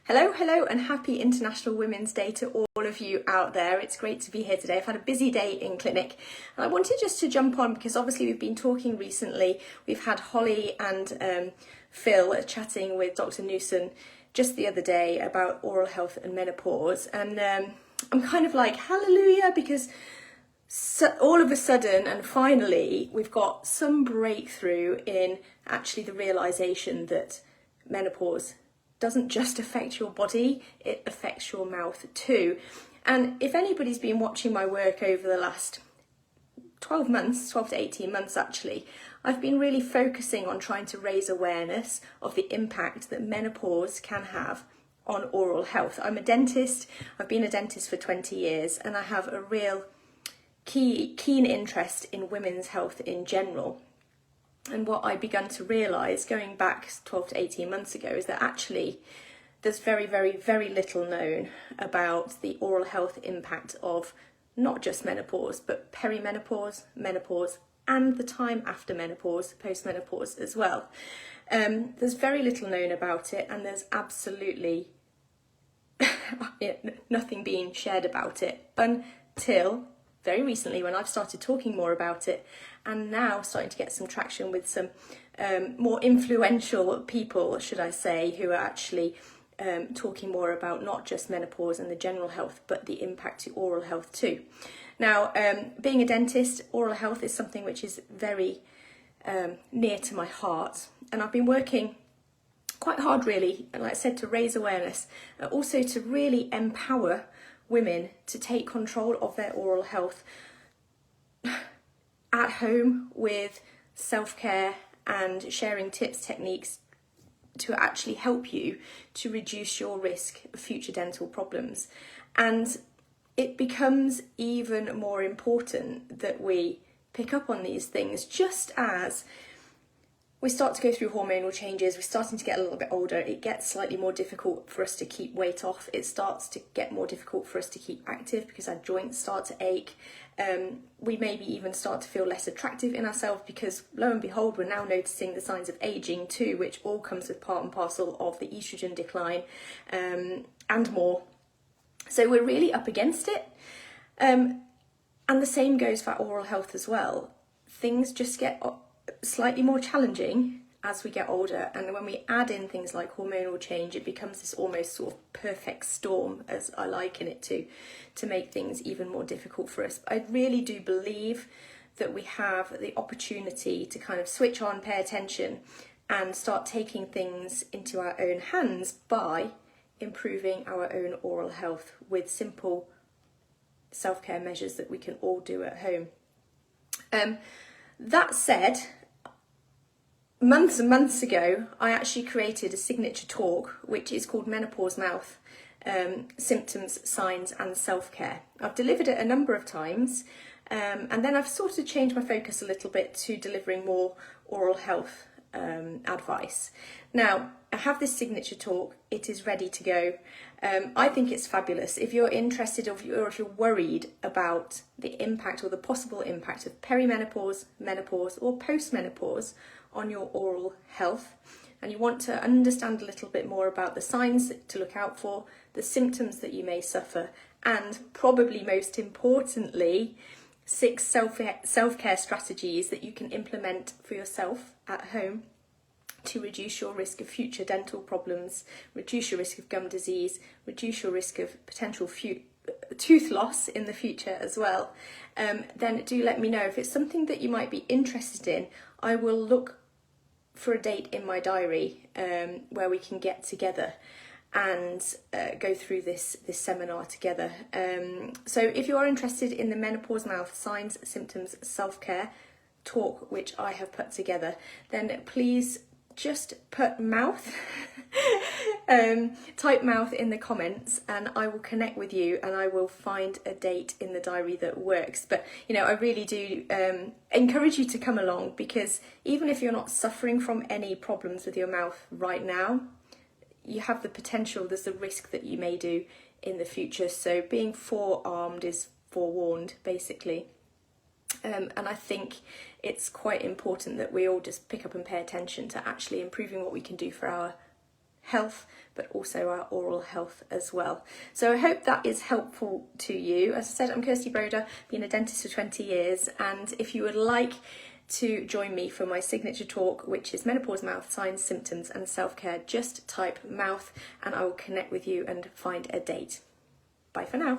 Hello and happy International Women's Day to all of you out there. It's great to be here today. I've had a busy day in clinic and I wanted just to jump on because obviously we've been talking recently. We've had Holly and Phil chatting with Dr. Newson just the other day about oral health and menopause, and I'm kind of like hallelujah, because all of a sudden and finally we've got some breakthrough in actually the realization that menopause doesn't just affect your body, it affects your mouth too. And if anybody's been watching my work over the last 12 to 18 months actually, I've been really focusing on trying to raise awareness of the impact that menopause can have on oral health. I'm a dentist, I've been a dentist for 20 years, and I have a real keen interest in women's health in general. And what I began to realise going back 12 to 18 months ago is that actually there's very little known about the oral health impact of not just menopause, but perimenopause, menopause, and the time after menopause, postmenopause as well. There's very little known about it, and there's absolutely nothing being shared about it until very recently when I've started talking more about it, and now starting to get some traction with some more influential people, should I say, who are actually talking more about not just menopause and the general health, but the impact to oral health too. Now, being a dentist, oral health is something which is very near to my heart, and I've been working quite hard really, and like I said, to raise awareness, also to really empower women to take control of their oral health at home with self-care and sharing tips, techniques to actually help you to reduce your risk of future dental problems. And it becomes even more important that we pick up on these things just as we start to go through hormonal changes, we're starting to get a little bit older, it gets slightly more difficult for us to keep weight off, it starts to get more difficult for us to keep active because our joints start to ache. We maybe even start to feel less attractive in ourselves because lo and behold, we're now noticing the signs of aging too, which all comes with part and parcel of the estrogen decline and more. So we're really up against it. And the same goes for oral health as well. Things just get slightly more challenging as we get older, and when we add in things like hormonal change, it becomes this almost sort of perfect storm, as I liken it to make things even more difficult for us. I really do believe that we have the opportunity to kind of switch on, pay attention, and start taking things into our own hands by improving our own oral health with simple self-care measures that we can all do at home. That said, months and months ago, I actually created a signature talk, which is called Menopause Mouth, Symptoms, Signs and Self-Care. I've delivered it a number of times, and then I've sort of changed my focus a little bit to delivering more oral health advice. Now, I have this signature talk, it is ready to go. I think it's fabulous. If you're interested or if you're worried about the impact or the possible impact of perimenopause, menopause or postmenopause on your oral health, and you want to understand a little bit more about the signs to look out for, the symptoms that you may suffer, and probably most importantly, 6 self-care strategies that you can implement for yourself at home to reduce your risk of future dental problems, reduce your risk of gum disease, reduce your risk of potential tooth loss in the future as well, then do let me know. If it's something that you might be interested in, I will look for a date in my diary where we can get together and go through this seminar together. So if you are interested in the Menopause Mouth Signs, Symptoms, Self-Care talk, which I have put together, then please just put mouth, type mouth in the comments, and I will connect with you and I will find a date in the diary that works. But you know, I really do encourage you to come along, because even if you're not suffering from any problems with your mouth right now, you have the potential, there's a risk that you may do in the future. So being forearmed is forewarned, basically. And I think it's quite important that we all just pick up and pay attention to actually improving what we can do for our health, but also our oral health as well. So I hope that is helpful to you. As I said, I'm Kirsty Broder, been a dentist for 20 years, and if you would like to join me for my signature talk, which is Menopause Mouth, Signs, Symptoms and Self-Care, just type mouth and I will connect with you and find a date. Bye for now.